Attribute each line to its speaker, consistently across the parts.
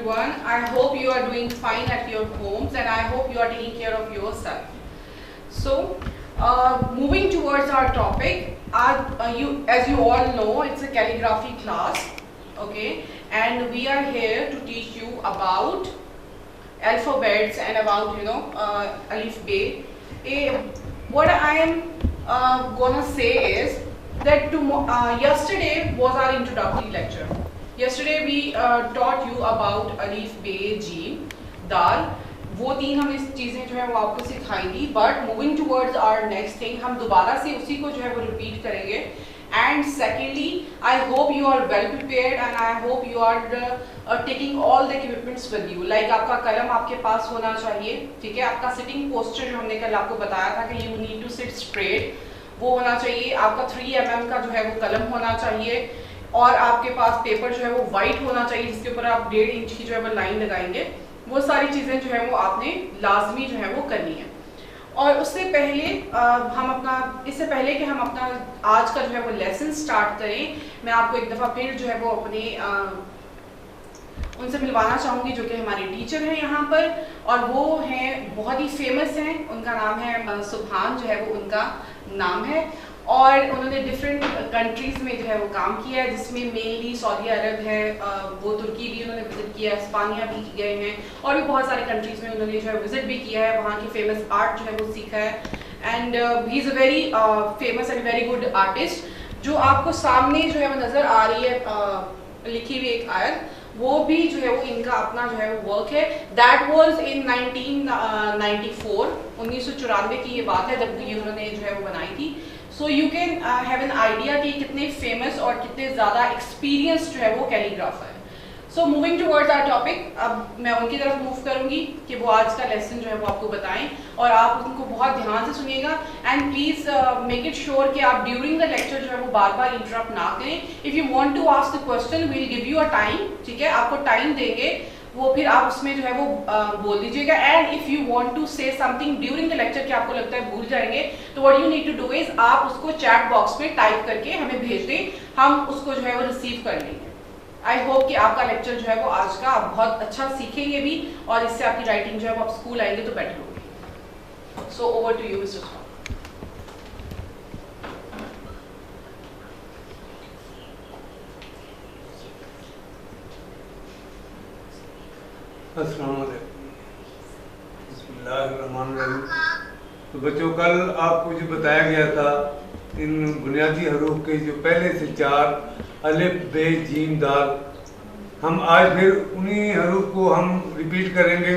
Speaker 1: everyone. I hope you are doing fine at your homes and I hope you are taking care of yourself. So, moving towards our topic, as you all know, it's a calligraphy class, okay? And we are here to teach you about alphabets and about, Alif Be. What I am gonna say is that yesterday was our introductory lecture. Yesterday we taught you about Alif Be Jim Dal. वो तीन हमने चीज़ें जो है वो आपको सिखाई थी. But moving towards our next thing, हम दोबारा से उसी को जो है वो रिपीट करेंगे. And secondly, I hope you are well prepared and I hope you are taking all the equipments with you. Like आपका कलम आपके पास होना चाहिए, ठीक है. आपका सिटिंग पोस्चर जो हमने कल आपको बताया था कि you need to sit straight, वो होना चाहिए. आपका 3 mm का जो है वो कलम होना चाहिए और आपके पास पेपर जो है वो वाइट होना चाहिए जिसके ऊपर आप 1.5 इंच की जो है वो लाइन लगाएंगे. वो सारी चीज़ें जो है वो आपने लाजमी जो है वो करनी है. और उससे पहले इससे पहले कि हम अपना आज का जो है वो लेसन स्टार्ट करें, मैं आपको एक दफ़ा फिर जो है वो अपने उनसे मिलवाना चाहूँगी जो कि हमारे टीचर हैं यहाँ पर. और वो हैं, बहुत ही फेमस हैं. उनका नाम है सुभान, जो है वो उनका नाम है. और उन्होंने डिफरेंट कंट्रीज़ में जो है वो काम किया है, जिसमें मेनली सऊदी अरब है, वो तुर्की भी उन्होंने विज़िट किया है, स्पानिया भी गए हैं और भी बहुत सारी कंट्रीज़ में उन्होंने जो है विज़िट भी किया है. वहाँ की फेमस आर्ट जो है वो सीखा है. And he is a very famous and very good artist. जो आपको सामने जो है वो नज़र आ रही है लिखी हुई एक आयत, वो भी जो है वो इनका अपना जो है वो वर्क है. दैट वाज इन 1994, 1994 की ये बात है जब ये उन्होंने जो है वो बनाई थी. So you can have an idea कि कितने फेमस और कितने ज़्यादा एक्सपीरियंस जो है वो कैलीग्राफर है. So moving towards our topic, अब मैं उनकी तरफ मूव करूंगी कि वो आज का लेसन जो है वो आपको बताएं और आप उनको बहुत ध्यान से सुनिएगा. And please make it sure कि आप ड्यूरिंग द लेक्चर जो है वो बार बार इंटरप्ट ना करें. If you want to ask the question, we will give you a time, ठीक है. आपको टाइम देंगे, वो फिर आप उसमें जो है वो बोल दीजिएगा. And if you want to say something during the lecture कि आपको लगता है भूल जाएंगे, तो what you need to do is आप उसको चैट बॉक्स में टाइप करके हमें भेज दें, हम उसको जो है वो रिसीव कर लेंगे. आई होप कि आपका लेक्चर जो है वो आज का आप बहुत अच्छा सीखेंगे भी और इससे आपकी राइटिंग जो है वो आप स्कूल आएंगे तो बेटर होगी. So over to you mister.
Speaker 2: अस्सलाम वालेकुम. बिस्मिल्लाहिर्रहमानिर्रहीम. तो बच्चों, कल आपको जो बताया गया था इन बुनियादी हरूफ के जो पहले से 4 अलिफ बे जीम दाल, हम आज फिर उन्हीं हरूफ को हम रिपीट करेंगे.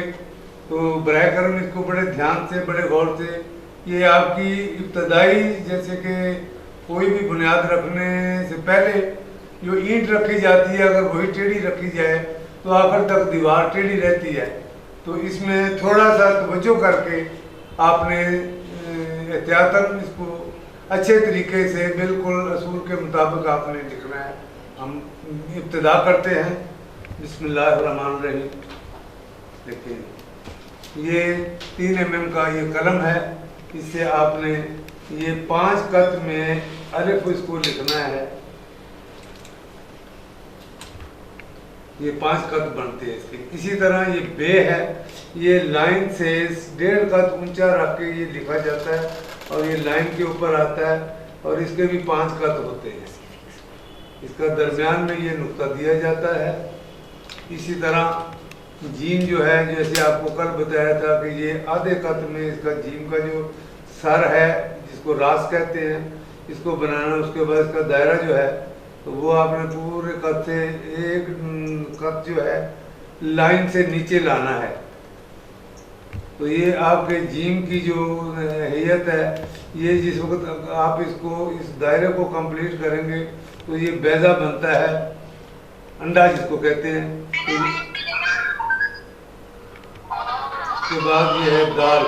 Speaker 2: तो बराए करम इसको बड़े ध्यान से, बड़े गौर से, ये आपकी इब्तदाई जैसे कि कोई भी बुनियाद रखने से पहले जो ईंट रखी जाती है, अगर वही टेढ़ी रखी जाए तो आखिर तक दीवार टेढ़ी रहती है. तो इसमें थोड़ा सा तवज्जो करके आपने एहतियातन इसको अच्छे तरीके से बिल्कुल असूल के मुताबिक आपने लिखना है. हम इब्तिदा करते हैं. बिस्मिल्लाहिर्रहमानिर्रहीम. देखिए, ये 3 mm का ये कलम है. इससे आपने ये 5 कत में अलिफ इसको लिखना है. ये 5 कत बनते हैं इसके. इसी तरह ये बे है, ये लाइन से 1.5 कत ऊंचा रख के ये लिखा जाता है और ये लाइन के ऊपर आता है और इसके भी 5 कत होते हैं. इसका दरमियान में ये नुक्ता दिया जाता है. इसी तरह जीम जो है, जैसे आपको कल बताया था कि ये आधे कत में इसका जीम का जो सर है, जिसको रास कहते हैं, इसको बनाना. उसके बाद इसका दायरा जो है तो वो आपने पूरे कत से एक कत जो है लाइन से नीचे लाना है. तो ये आपके जीम की जो हैयत है, ये जिस वक्त आप इसको इस दायरे को कंप्लीट करेंगे तो ये बैजा बनता है, अंडा जिसको कहते हैं. उसके बाद ये है दाल.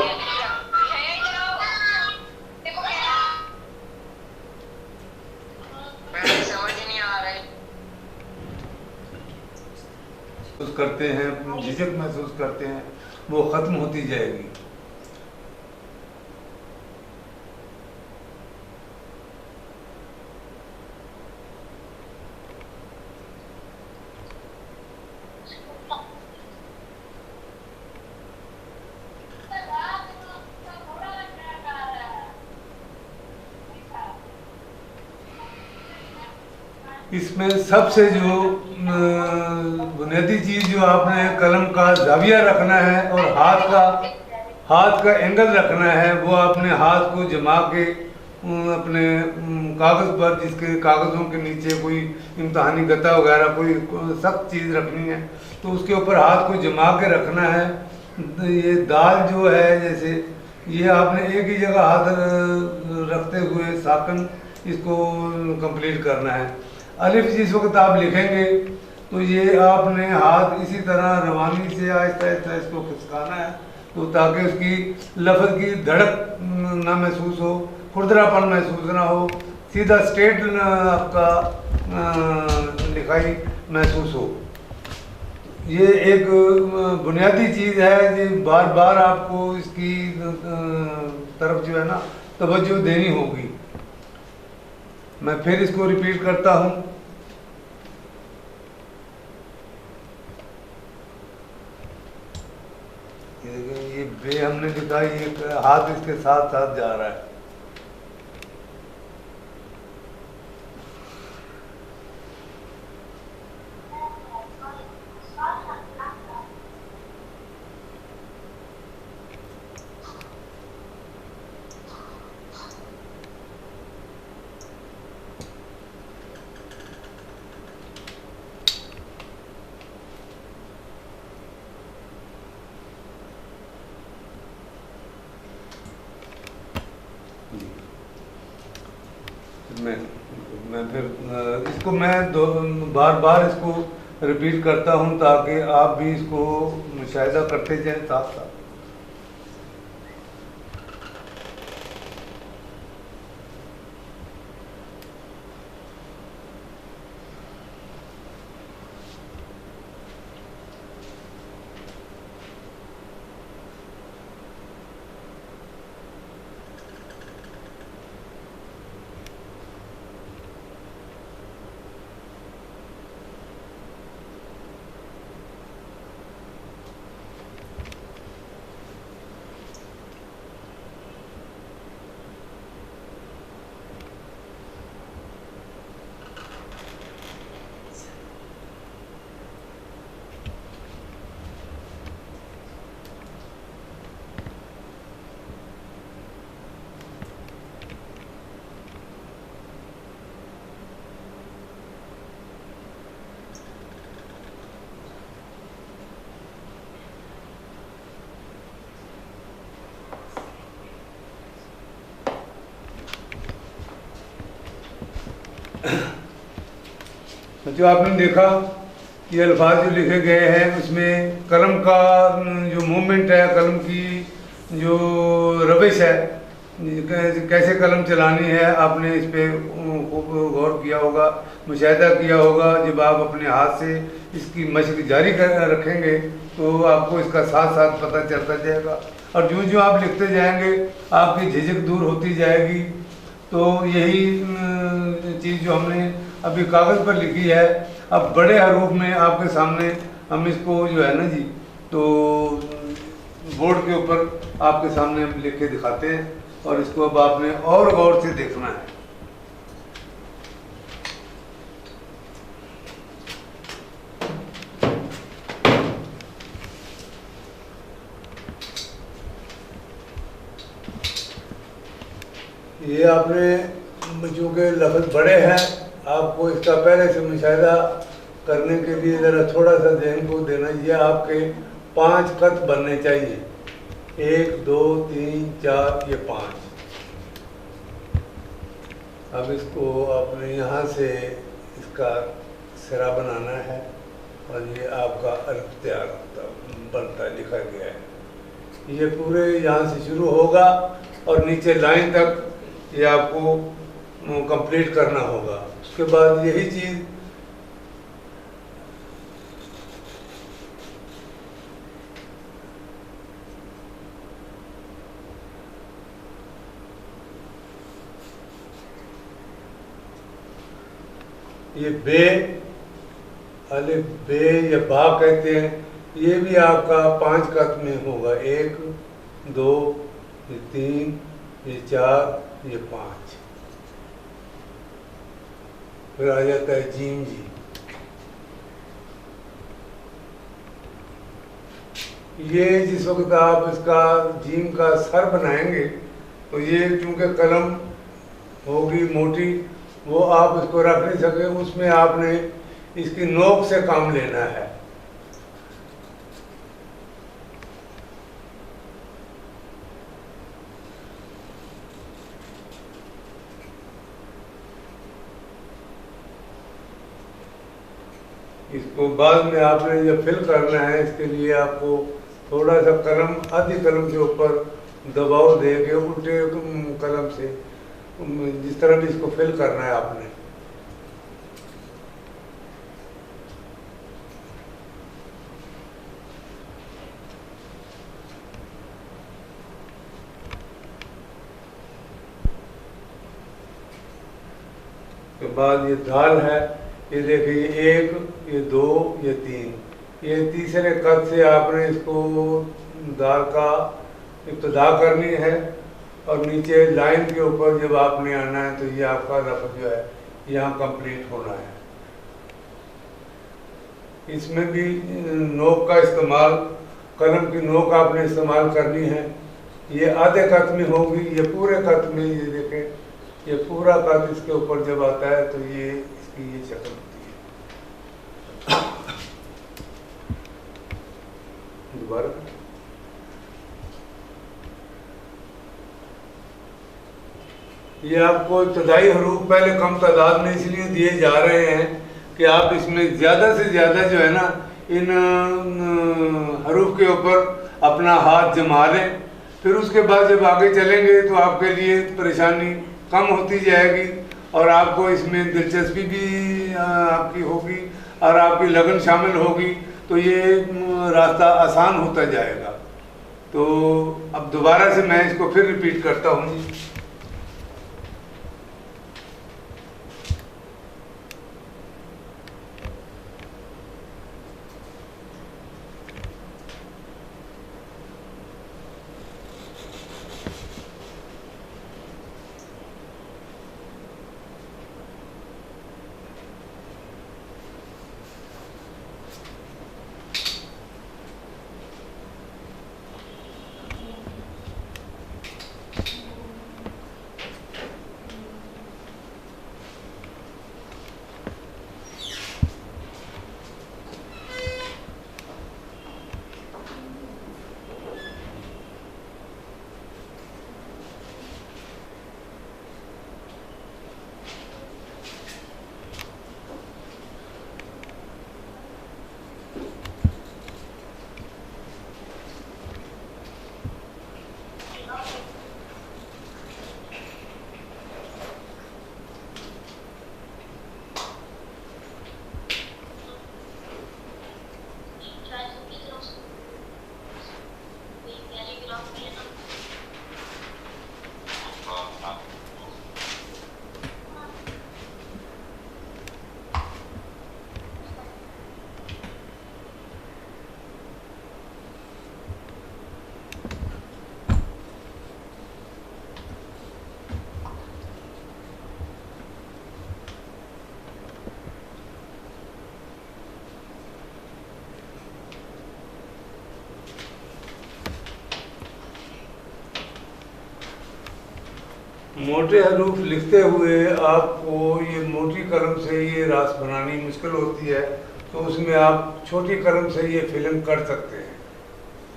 Speaker 2: महसूस करते हैं, झिझक महसूस करते हैं, वो ख़त्म होती जाएगी. इसमें सबसे जो बुनियादी चीज़ जो आपने कलम का जाविया रखना है और हाथ का एंगल रखना है, वो आपने हाथ को जमा के अपने कागज़ पर, जिसके कागज़ों के नीचे कोई इम्तहानी गत्ता वगैरह कोई सख्त चीज़ रखनी है तो उसके ऊपर हाथ को जमा के रखना है। ये दाल जो है, जैसे ये आपने एक ही जगह हाथ रखते हुए साकन इसको कंप्लीट करना है। अलिफ जिस वक्त आप लिखेंगे तो ये आपने हाथ इसी तरह रवानी से आहिस्ता आहिस्ता इसको खिसकाना है, तो ताकि उसकी लफ्ज़ की धड़क ना महसूस हो, खुरदरापन महसूस ना हो, सीधा स्ट्रेट आपका लिखाई महसूस हो। ये एक बुनियादी चीज़ है जी, बार बार आपको इसकी तरफ जो है ना तवज्जो देनी होगी। मैं फिर इसको रिपीट करता हूँ। ये बे हमने लिखा, ये हाथ इसके साथ साथ जा रहा है। मैं फिर इसको बार बार इसको रिपीट करता हूँ ताकि आप भी इसको मुशाहिदा करते जाएं साथ साथ। जो आपने देखा ये अल्फाज जो लिखे गए हैं उसमें कलम का जो मूवमेंट है, कलम की जो रविश है, कैसे कलम चलानी है, आपने इस पर गौर किया होगा, मुशाहिदा किया होगा। जब आप अपने हाथ से इसकी मशक जारी रखेंगे तो आपको इसका साथ साथ पता चलता जाएगा और जो जो आप लिखते जाएंगे आपकी झिझक दूर होती जाएगी। तो यही चीज़ जो हमने अभी कागज़ पर लिखी है, अब बड़े हरूफ में आपके सामने हम इसको जो है ना जी, तो बोर्ड के ऊपर आपके सामने हम लिख के दिखाते हैं और इसको अब आपने और गौर से देखना है। ये आपने चूँकि लफ्ज़ बड़े हैं, आपको इसका पहले से मुशाहिदा करने के लिए ज़रा थोड़ा सा ज़हन को देना। ये आपके 5 खत बनने चाहिए, 1 2 3 4, ये 5। अब इसको आपने यहाँ से इसका सिरा बनाना है और ये आपका अल्फ तैयार बनता है, लिखा गया है। ये पूरे यहाँ से शुरू होगा और नीचे लाइन तक ये आपको कंप्लीट करना होगा। उसके बाद यही चीज़ ये बे, अलिफ बे या बा कहते हैं, ये भी आपका 5 खत में होगा। 1 2 ये 3 ये 4 ये 5। फिर आ जाता है जीम जी। ये जिस वक्त आप इसका जीम का सर बनाएंगे तो ये चूंकि कलम होगी मोटी, वो आप इसको रख नहीं सके, उसमें आपने इसकी नोक से काम लेना है। इसको बाद में आपने जब फिल करना है, इसके लिए आपको थोड़ा सा कलम, आधी कलम के ऊपर दबाव दे के उल्टे कलम से जिस तरह भी इसको फिल करना है आपने। के बाद ये दाल है, ये देखिए 1, ये 2, ये 3, ये तीसरे कद से आपने इसको दाल का इब्तिदा करनी है और नीचे लाइन के ऊपर जब आपने आना है तो ये आपका रफ जो है यहाँ कंप्लीट होना है। इसमें भी नोक का इस्तेमाल, कलम की नोक आपने इस्तेमाल करनी है। ये आधे कद में होगी, ये पूरे कद में, ये देखें ये पूरा कद इसके ऊपर जब आता है तो ये इसकी ये शक्ल होती है। दोबारा ये आपको इब्तदाई हरूफ पहले कम तादाद में इसलिए दिए जा रहे हैं कि आप इसमें ज़्यादा से ज़्यादा जो है ना इन हरूफ के ऊपर अपना हाथ जमा लें। फिर उसके बाद जब आगे चलेंगे तो आपके लिए परेशानी कम होती जाएगी और आपको इसमें दिलचस्पी भी आपकी होगी और आपकी लगन शामिल होगी, तो ये रास्ता आसान होता जाएगा। तो अब दोबारा से मैं इसको फिर रिपीट करता हूँ। मोटे हरूफ लिखते हुए आपको ये मोटी कलम से ये रास बनानी मुश्किल होती है, तो उसमें आप छोटी कलम से ये फिल्म कर सकते हैं।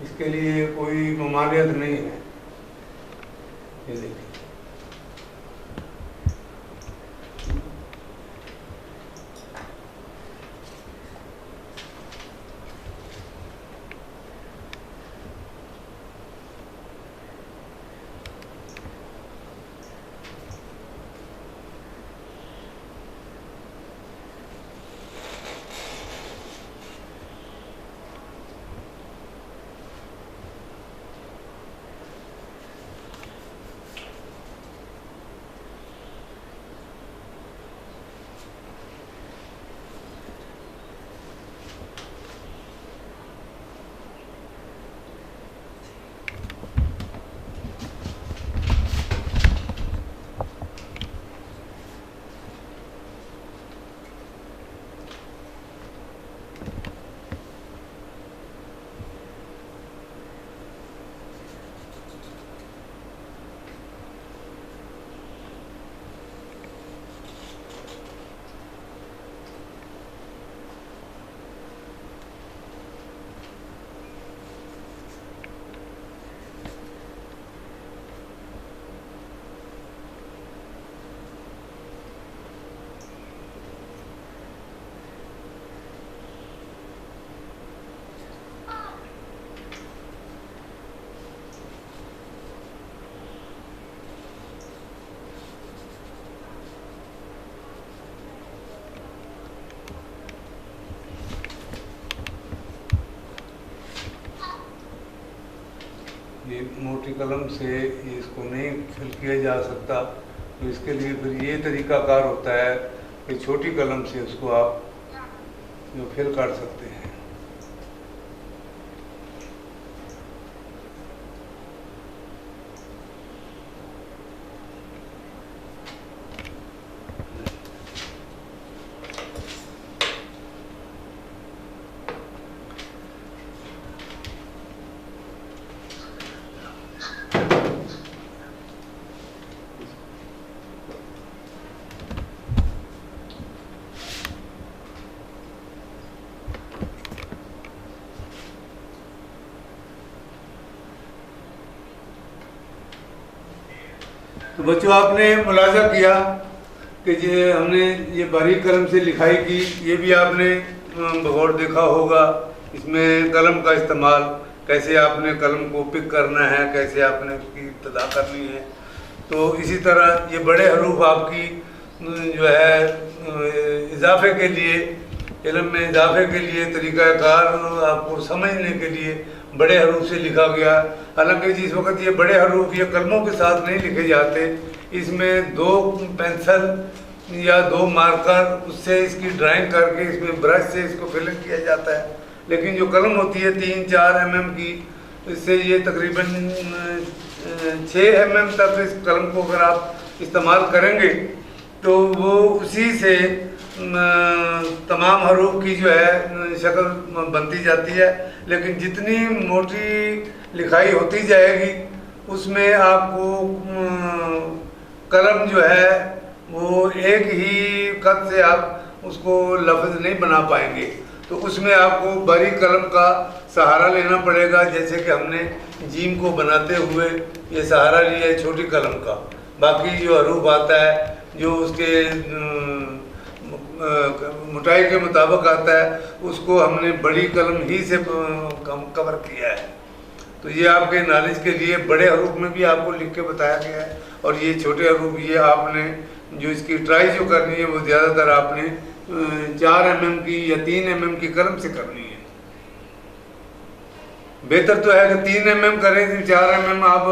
Speaker 2: इसके लिए कोई ममानियत नहीं है। ये देखिए, ये मोटी कलम से ये इसको नहीं फिल किया जा सकता, तो इसके लिए फिर ये तरीकाकार होता है कि छोटी कलम से उसको आप जो फिल कर सकते हैं। तो बच्चों, आपने मुलाजा किया कि ये हमने ये बारीक कलम से लिखाई की, ये भी आपने बगौर देखा होगा। इसमें कलम का इस्तेमाल कैसे आपने कलम को पिक करना है, कैसे आपने उसकी इब्तिदा करनी है। तो इसी तरह ये बड़े हरूफ आपकी जो है इजाफे के लिए, इल्म में इजाफे के लिए तरीक़ाकार आपको समझने के लिए बड़े हरूफ से लिखा गया। हालांकि जिस वक्त ये बड़े हरूफ ये कलमों के साथ नहीं लिखे जाते, इसमें 2 पेंसिल या 2 मार्कर उससे इसकी ड्राइंग करके इसमें ब्रश से इसको फिलिंग किया जाता है। लेकिन जो कलम होती है 3-4 mm की, इससे ये तकरीबन 6 mm तक इस कलम को अगर आप इस्तेमाल करेंगे तो वो उसी से तमाम हरूफ की जो है शक्ल बनती जाती है। लेकिन जितनी मोटी लिखाई होती जाएगी उसमें आपको कलम जो है वो एक ही कद से आप उसको लफ्ज़ नहीं बना पाएंगे। तो उसमें आपको बारीक कलम का सहारा लेना पड़ेगा, जैसे कि हमने जीम को बनाते हुए ये सहारा लिया है छोटी कलम का। बाकी जो हरूफ आता है जो उसके मोटाई के मुताबिक आता है उसको हमने बड़ी कलम ही से कवर किया है। तो ये आपके नॉलेज के लिए बड़े हरूफ में भी आपको लिख के बताया गया है, और ये छोटे हरूफ ये आपने जो इसकी ट्राई जो करनी है वो ज़्यादातर आपने 4 mm की या 3 mm की कलम से करनी है। बेहतर तो है कि 3 mm करें, 4 mm आप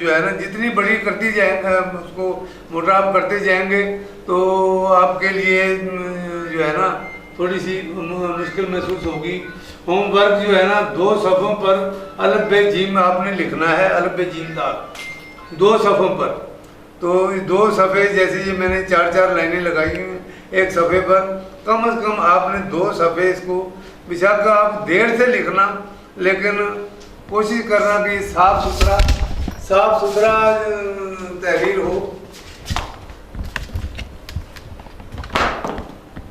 Speaker 2: जो है ना जितनी बड़ी करती जाएंगे उसको मोटा आप करते जाएंगे तो आपके लिए जो है ना थोड़ी सी मुश्किल महसूस होगी। होमवर्क जो है ना 2 सफ़ों पर अलफ बे जीम आपने लिखना है, अलफ बे जीम दाल 2 सफ़ों पर। तो 2 सफ़े जैसे ये मैंने 4-4 लाइनें लगाई हैं, एक सफ़े पर कम से कम आपने 2 सफ़े इसको बेशक आप देर से लिखना, लेकिन कोशिश करना कि साफ सुथरा तहरीर हो।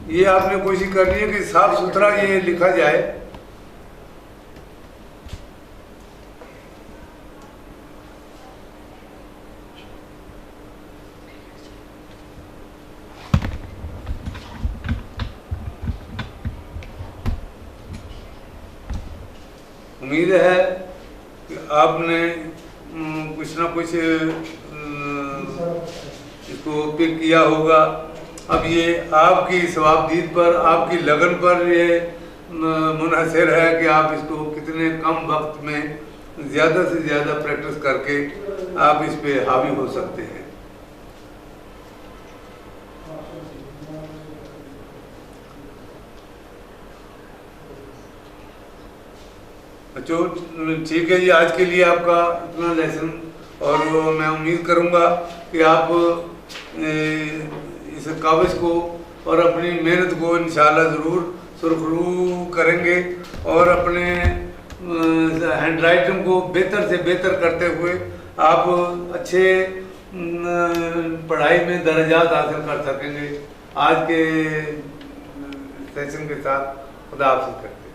Speaker 2: ये आपने कोशिश करनी है कि साफ सुथरा ये लिखा जाए। उम्मीद है कि आपने कुछ ना कुछ इसको पिक किया होगा। अब ये आपकी सवाबदीद पर, आपकी लगन पर ये मुनहसर है कि आप इसको कितने कम वक्त में ज़्यादा से ज़्यादा प्रैक्टिस करके आप इस पे हावी हो सकते हैं। बच्चों ठीक है जी, आज के लिए आपका इतना लेसन, और मैं उम्मीद करूँगा कि आप इस काबिज को और अपनी मेहनत को इंशाल्लाह ज़रूर सुरखरू करेंगे, और अपने हैंड राइटिंग को बेहतर से बेहतर करते हुए आप अच्छे पढ़ाई में दर्जात हासिल कर सकेंगे। आज के सेशन के साथ खुदा हाफ़िज़ करते हैं।